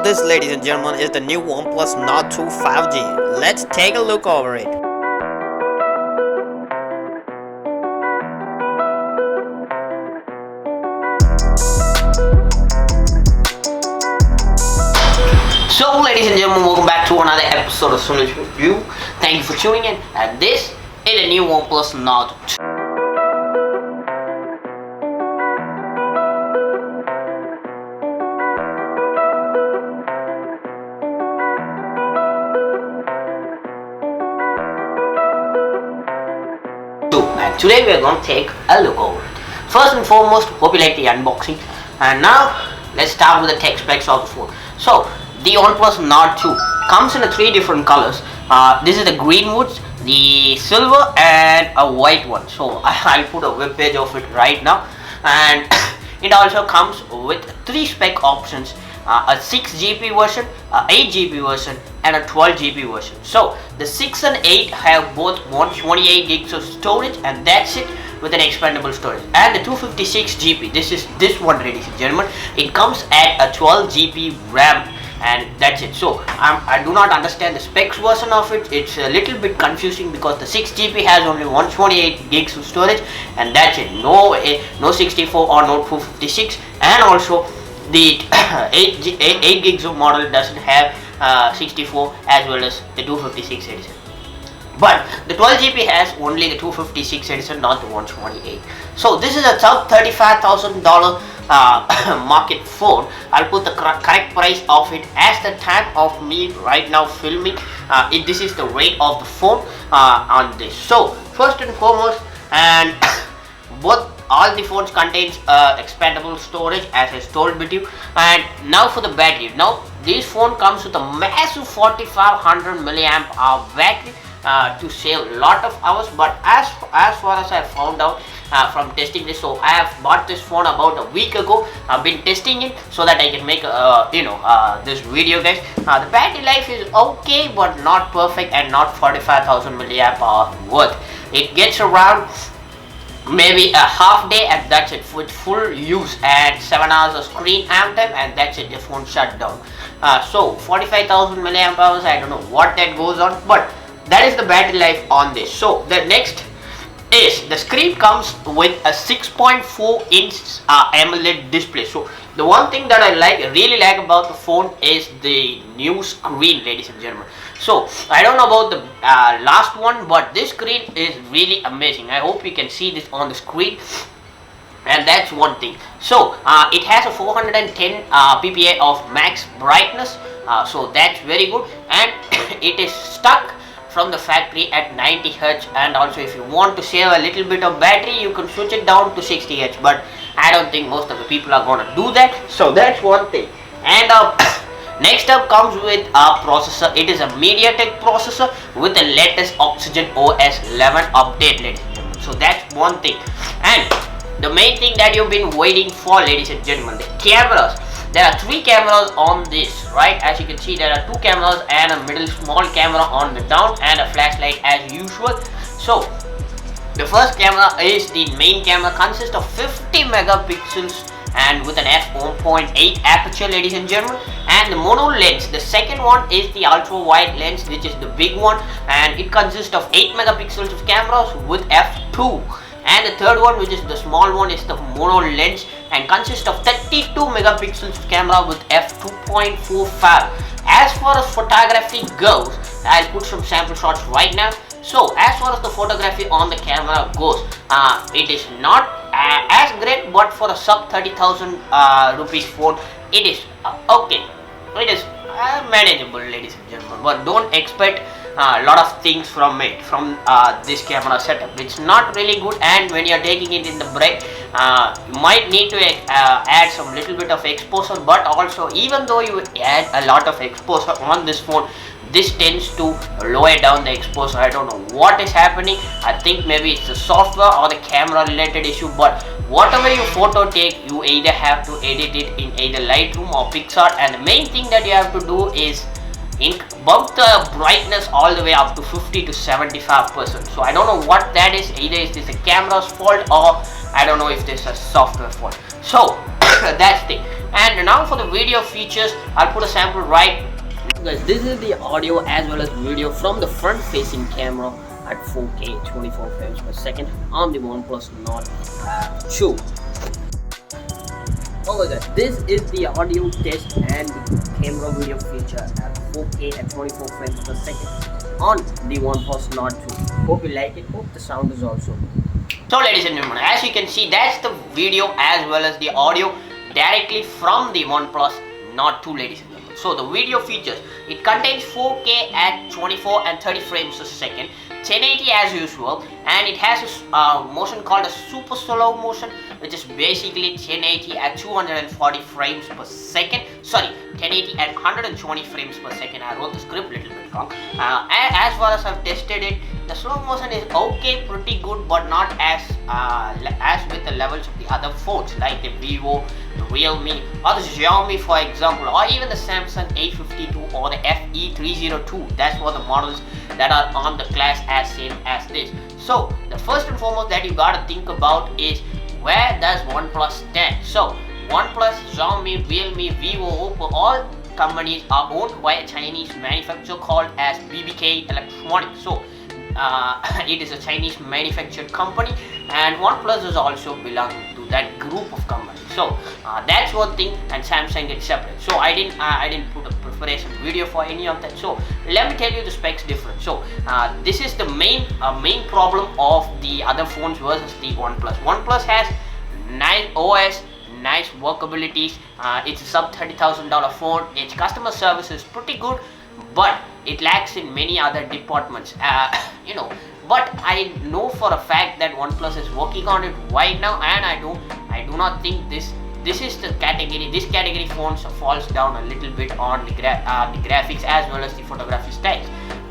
This, ladies and gentlemen, is the new OnePlus Nord 2 5G. Let's take a look over it. So, ladies and gentlemen, welcome back to another episode of SUMARISE Review. Thank you for tuning in, and this is the new OnePlus Nord 2. And today we are going to take a look over it. First and foremost, hope you like the unboxing. And now let's start with the tech specs of the phone. So the OnePlus Nord 2 comes in three different colors. This is the green woods, the silver, and a white one. So I'll put a web page of it right now. And it also comes with three spec options. A 6GB version, a 8GB version, and a 12GB version. So the 6 and 8 have both 128 gigs of storage, and that's it, with an expandable storage. And the 256GB, this one, ladies and gentlemen, it comes at a 12GB RAM, and that's it. So I do not understand the specs version of it. It's a little bit confusing because the 6GB has only 128 gigs of storage, and that's it. No 64 or no 256, and also the 8 gigs of model doesn't have 64 as well as the 256 edition. But the 12GB has only the 256 edition, not the 128. So this is a sub $35,000 market phone. I'll put the correct price of it as the time of me right now filming. This is the rate of the phone on this. So first and foremost, and all the phones contains expandable storage, as I told with you. And now for the battery. Now this phone comes with a massive 4500 milliamp hour battery to save a lot of hours. But as far as I found out from testing this, so I have bought this phone about a week ago. I've been testing it so that I can make this video, guys. The battery life is okay, but not perfect, and not 45,000 milliamp hour worth. It gets around maybe a half day, and that's it, with full use, and 7 hours of screen time, and that's it, the phone shut down. So 45,000 milliamp hours, I don't know what that goes on, but that is the battery life on this. So the next is the screen comes with a 6.4 inch AMOLED display. So the one thing that I really like about the phone is the new screen, ladies and gentlemen. So I don't know about the last one, but this screen is really amazing. I hope you can see this on the screen, and that's one thing. So it has a 410 ppi of max brightness, so that's very good, and it is stuck from the factory at 90 Hz. And also, if you want to save a little bit of battery, you can switch it down to 60 Hz, but I don't think most of the people are gonna do that. So that's one thing. And next up comes with a processor. It is a MediaTek processor with the latest Oxygen OS 11 update, ladies and gentlemen. So that's one thing. And the main thing that you've been waiting for, ladies and gentlemen, the cameras. There are three cameras on this, right? As you can see, there are two cameras and a middle small camera on the down, and a flashlight as usual. So the first camera is the main camera, consists of 50 megapixels and with an f1.8 aperture, ladies and gentlemen. And the mono lens, the second one, is the ultra wide lens, which is the big one, and it consists of 8 megapixels of cameras with f2. And the third one, which is the small one, is the mono lens and consists of 32 megapixels of camera with f2.45. As far as photography goes, I'll put some sample shots right now. So as far as the photography on the camera goes, it is not as great, but for a sub 30,000 rupees phone, it is okay. It is manageable, ladies and gentlemen, but don't expect a lot of things from it, from this camera setup. It's not really good, and when you're taking it in the break, you might need to add some little bit of exposure. But also, even though you add a lot of exposure on this phone, this tends to lower down the exposure. I don't know what is happening. I think maybe it's the software or the camera related issue, but whatever you photo take, you either have to edit it in either Lightroom or PixArt, and the main thing that you have to do is bump the brightness all the way up to 50 to 75%. So I don't know what that is. Either is this a camera's fault, or I don't know if this is a software fault. So that's the thing. And now for the video features, I'll put a sample right. Guys, this is the audio as well as video from the front facing camera at 4K 24 frames per second on the OnePlus Nord 2. Okay guys, this is the audio test and the camera video feature at 4K at 24 frames per second on the OnePlus Nord 2. Hope you like it, hope the sound is also. So ladies and gentlemen, as you can see, that's the video as well as the audio directly from the OnePlus Nord 2, ladies and gentlemen. So the video features, it contains 4K at 24 and 30 frames a second, 1080 as usual, and it has a motion called a super slow motion, which is basically 1080 at 240 frames per second. Sorry, 1080 at 120 frames per second. I wrote the script a little bit wrong. As far as I've tested it, the slow motion is okay, pretty good, but not as with the levels of the other phones like the Vivo, the Realme, or the Xiaomi, for example, or even the Samsung A52 or the FE302. That's what the models that are on the class as same as this. So the first and foremost that you gotta think about is, where does OnePlus stand? So OnePlus, Xiaomi, Realme, Vivo, Oppo, all companies are owned by a Chinese manufacturer called as BBK Electronics. So it is a Chinese manufactured company, and OnePlus is also belonging to that group of companies. So that's one thing, and Samsung is separate. So I didn't put a preparation video for any of that. So let me tell you the specs difference. So this is the main problem of the other phones versus the OnePlus. OnePlus has nice OS, nice workabilities. It's a sub $30,000 phone. Its customer service is pretty good, but it lacks in many other departments. But I know for a fact that OnePlus is working on it right now, and I do not think this is the category. This category phones falls down a little bit on the graphics as well as the photography styles.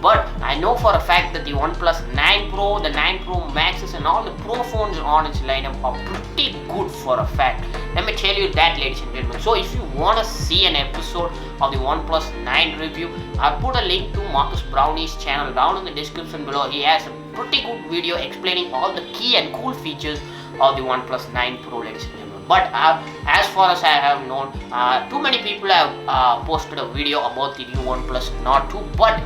But I know for a fact that the OnePlus 9 Pro, the 9 Pro Maxes, and all the Pro phones on its lineup are pretty good for a fact. Let me tell you that, ladies and gentlemen. So if you want to see an episode of the OnePlus 9 review, I'll put a link to Marcus Brownie's channel down in the description below. He has a pretty good video explaining all the key and cool features of the OnePlus 9 Pro, ladies and gentlemen. But as far as I have known, too many people have posted a video about the new OnePlus Nord 2, but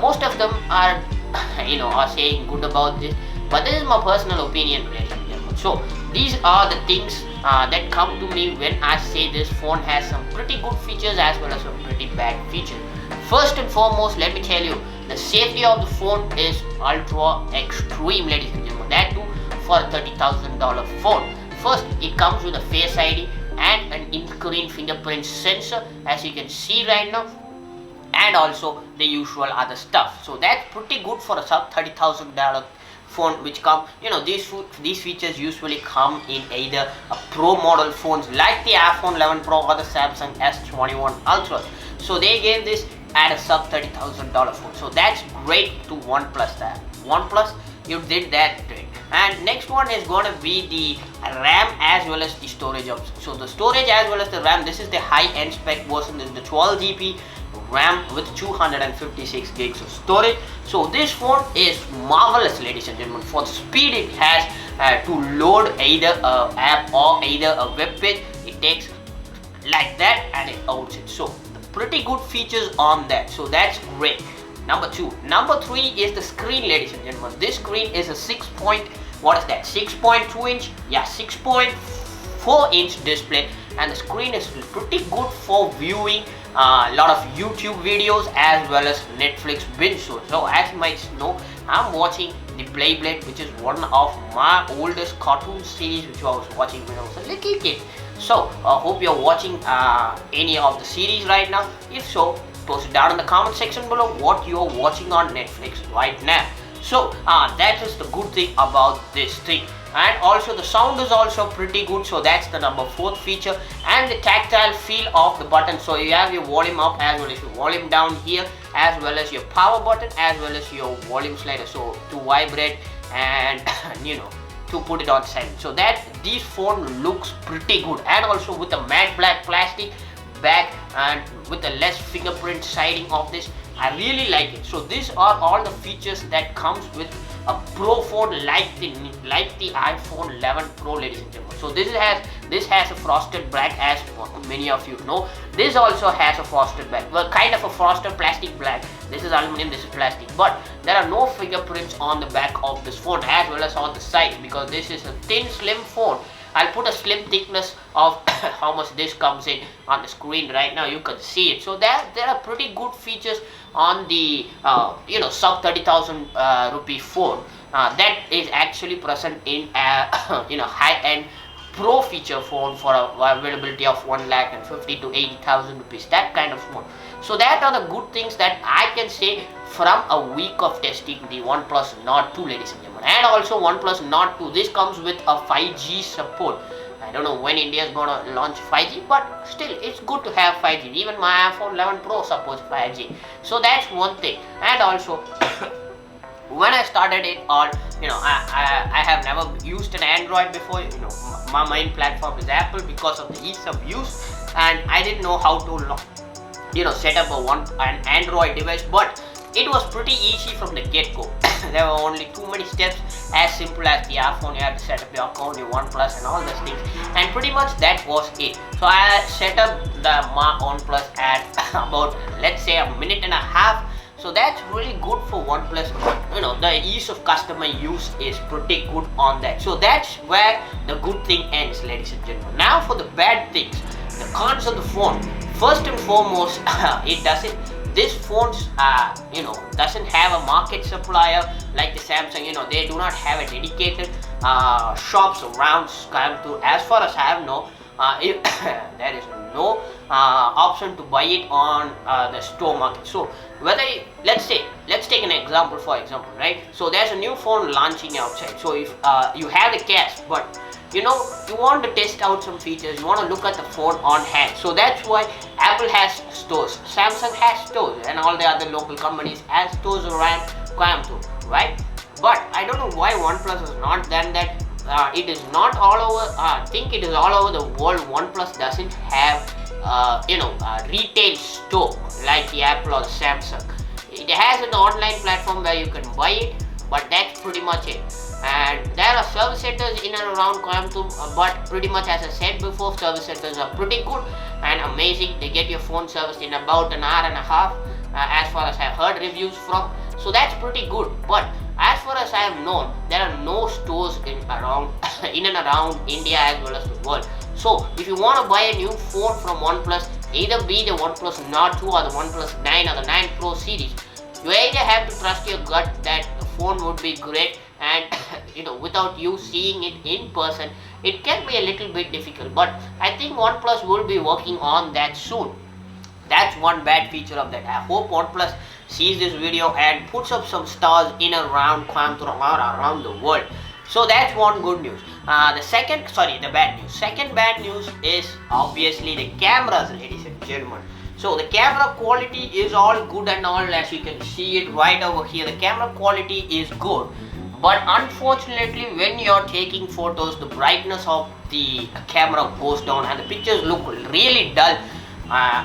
most of them are are saying good about this. But this is my personal opinion, ladies and gentlemen. So these are the things that come to me when I say this phone has some pretty good features as well as some pretty bad features. First and foremost, let me tell you, the safety of the phone is ultra extreme, ladies and gentlemen. That too for a $30,000 phone. First, it comes with a Face ID and an in-screen fingerprint sensor, as you can see right now, and also the usual other stuff. So that's pretty good for a sub $30,000 phone, which come, these features usually come in either a pro model phones like the iPhone 11 Pro or the Samsung S21 Ultra. So they gave this at a sub $30,000 phone. So that's great to OnePlus. That OnePlus, you did that great. And next one is going to be the RAM as well as the storage option. So the storage as well as the RAM, this is the high-end spec version. This is the 12 GB RAM with 256 gigs of storage. So this phone is marvelous, ladies and gentlemen. For the speed it has to load either an app or either a web page, it takes like that and it outs it. So pretty good features on that. So that's great. Number 2. Number 3 is the screen, ladies and gentlemen. This screen is a 6.2 inch? Yeah, 6.4 inch display, and the screen is pretty good for viewing a lot of YouTube videos as well as Netflix binge shows. So as you might know, I'm watching the Beyblade, which is one of my oldest cartoon series which I was watching when I was a little kid. So I hope you're watching any of the series right now. If so, post it down in the comment section below what you're watching on Netflix right now. So that is the good thing about this thing. And also the sound is also pretty good, so that's the number 4th feature. And the tactile feel of the button, so you have your volume up as well as your volume down here, as well as your power button as well as your volume slider, so to vibrate and to put it on silent. So that this phone looks pretty good, and also with the matte black plastic back and with the less fingerprint siding of this, I really like it. So these are all the features that comes with a pro phone like the iPhone 11 Pro, ladies and gentlemen. So this has This has a frosted black, as many of you know. This also has a frosted black, well, kind of a frosted plastic black. This is aluminum, this is plastic, but there are no fingerprints on the back of this phone as well as on the side, because this is a thin slim phone. I'll put a slim thickness of how much this comes in on the screen right now. You can see it. So there are pretty good features on the sub 30,000 rupee phone that is actually present in high-end pro feature phone for a availability of 1,50,000 to 80,000 rupees, that kind of phone. So that are the good things that I can say from a week of testing the OnePlus Nord 2, ladies and gentlemen. And also OnePlus Nord 2, this comes with a 5G support. I don't know when India is gonna launch 5G, but still it's good to have 5G. Even my iPhone 11 Pro supports 5G. So that's one thing. And also when I started it on, I have never used an Android before. My main platform is Apple because of the ease of use, and I didn't know how to set up an Android device, but it was pretty easy from the get-go. There were only too many steps, as simple as the iPhone. You have to set up your account, your OnePlus and all those things, and pretty much that was it. So I set up my OnePlus at about, let's say, a minute and a half. So that's really good for OnePlus. The ease of customer use is pretty good on that. So that's where the good thing ends, ladies and gentlemen. Now for the bad things, the cons of the phone. First and foremost, this phone doesn't have a market supplier like the Samsung. They do not have a dedicated shops around Coimbatore. As far as I know, there is no option to buy it on the store market. So whether let's take an example, right? So there's a new phone launching outside. So if you have the cash, but you want to test out some features, you want to look at the phone on hand. So that's why Apple has stores, Samsung has stores, and all the other local companies have stores around Coimbatore, right? But I don't know why OnePlus has not done that. It is not all over. I think it is all over the world. OnePlus doesn't have a retail store like the Apple or the Samsung. It has an online platform where you can buy it, but that's pretty much it. And there are service centers in and around Coimbatore, but pretty much, as I said before, service centers are pretty good and amazing. They get your phone serviced in about an hour and a half, as far as I've heard reviews from. So that's pretty good. But as far as I have known, there are no stores in and around India as well as the world. So if you want to buy a new phone from OnePlus, either be the OnePlus Nord 2 or the OnePlus 9 or the 9 Pro series, you either have to trust your gut that the phone would be great, and without you seeing it in person, it can be a little bit difficult. But I think OnePlus will be working on that soon. That's one bad feature of that. I hope OnePlus sees this video and puts up some stars in and around Coimbatore or around the world. So that's one good news. The bad news. Second bad news is obviously the cameras, ladies and gentlemen. So the camera quality is all good and all, as you can see it right over here. The camera quality is good, but unfortunately when you're taking photos, the brightness of the camera goes down and the pictures look really dull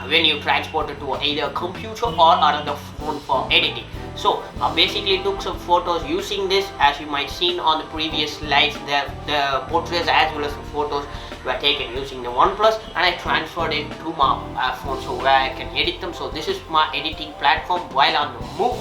when you transport it to either a computer or another phone for editing. So basically took some photos using this, as you might seen on the previous slides. The portraits as well as the photos were taken using the OnePlus, and I transferred it to my phone so where I can edit them. So this is my editing platform while on the move.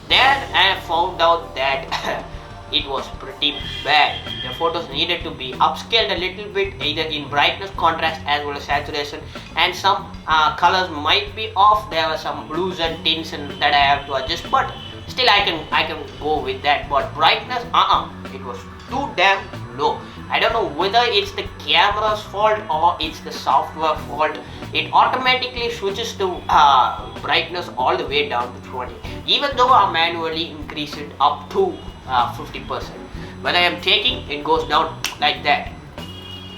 Then I found out that it was pretty bad. The photos needed to be upscaled a little bit, either in brightness, contrast as well as saturation, and some colors might be off. There were some blues and tints that I have to adjust, but still I can go with that. But brightness, it was too damn low. I don't know whether it's the camera's fault or it's the software fault. It automatically switches to brightness all the way down to 20, even though I manually increase it up to 50%. When I am taking, it goes down like that.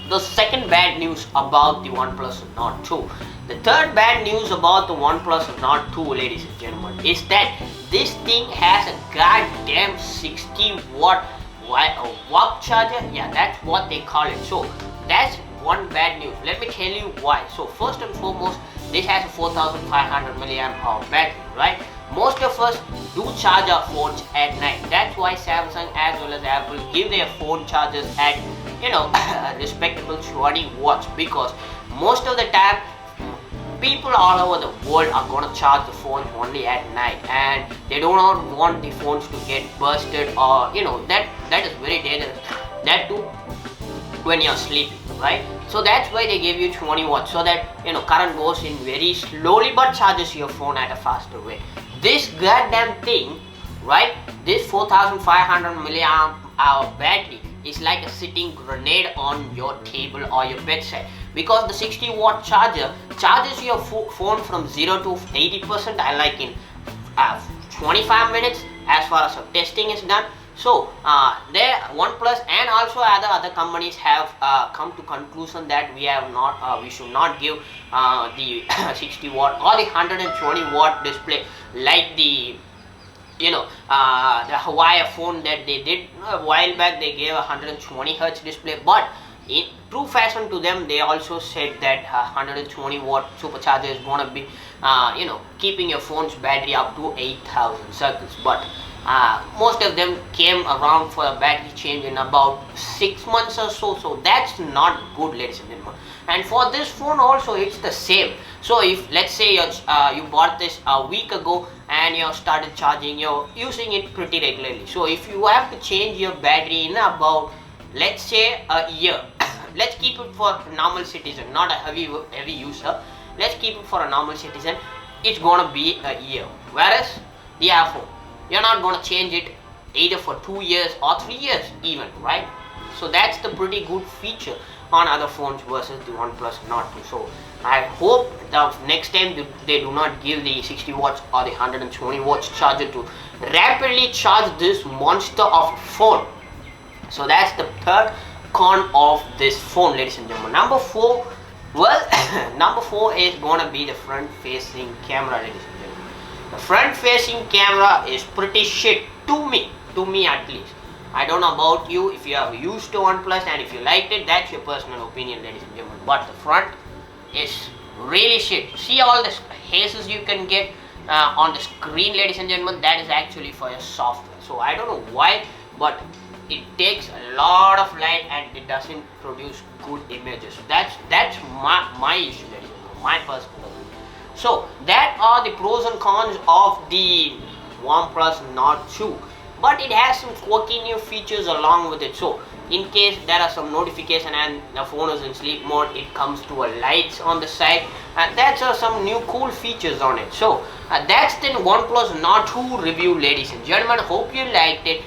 The second bad news about the OnePlus Nord 2. The third bad news about the OnePlus Nord 2, ladies and gentlemen, is that this thing has a goddamn 60-watt WAP charger. Yeah, that's what they call it. So that's one bad news. Let me tell you why. So first and foremost, this has a 4500 milliamp hour battery, right? Most of us do charge our phones at night. That's why Samsung as well as Apple give their phone chargers at respectable 20 watts, because most of the time people all over the world are going to charge the phones only at night, and they do not want the phones to get busted, or that is very dangerous, that too when you're sleeping, right? So that's why they give you 20 watts, so that current goes in very slowly but charges your phone at a faster way. This goddamn thing, right, this 4500 milliamp hour battery is like a sitting grenade on your table or your bedside, because the 60-watt charger charges your phone from 0 to 80%, I like in 25 minutes as far as testing is done. So there OnePlus and also other companies have come to conclusion that we should not give the 60 watt or the 120 watt display like the Hawaii phone that they did a while back. They gave a 120 Hz display, but in true fashion to them, they also said that 120 watt supercharger is going to be keeping your phone's battery up to 8000 cycles, but most of them came around for a battery change in about 6 months or so. So that's not good, ladies and gentlemen. And for this phone also, it's the same. So if let's say you bought this a week ago and you started charging, you're using it pretty regularly. So if you have to change your battery in about, let's say, a year, let's keep it for a normal citizen, not a heavy user. Let's keep it for a normal citizen. It's gonna be a year. Whereas the iPhone, you're not going to change it either for 2 years or 3 years even, right? So that's the pretty good feature on other phones versus the OnePlus Nord 2. So I hope the next time they do not give the 60 watts or the 120 watts charger to rapidly charge this monster of a phone. So that's the third con of this phone, ladies and gentlemen. Number 4, well, number 4 is going to be the front facing camera, ladies and gentlemen. The front facing camera is pretty shit to me at least. I don't know about you, if you are used to OnePlus and if you liked it, that's your personal opinion, ladies and gentlemen. But the front is really shit. See all the hazes you can get on the screen, ladies and gentlemen, that is actually for your software. So I don't know why, but it takes a lot of light and it doesn't produce good images. That's my issue, ladies and gentlemen, my personal opinion. So that are the pros and cons of the OnePlus Nord 2, but it has some quirky new features along with it. So in case there are some notification and the phone is in sleep mode, it comes to a lights on the side, and that's some new cool features on it. So that's the OnePlus Nord 2 review, ladies and gentlemen. Hope you liked it.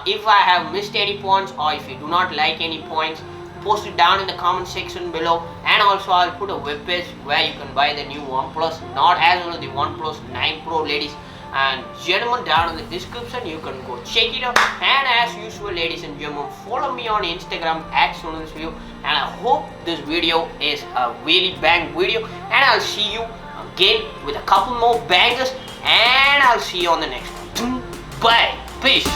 If I have missed any points, or if you do not like any points, post it down in the comment section below, and also I'll put a web page where you can buy the new OnePlus Nord as well as the OnePlus 9 Pro, ladies and gentlemen, down in the description. You can go check it out, and as usual, ladies and gentlemen, follow me on Instagram at SUMARISE, and I hope this video is a really bang video, and I'll see you again with a couple more bangers, and I'll see you on the next one. Bye, peace.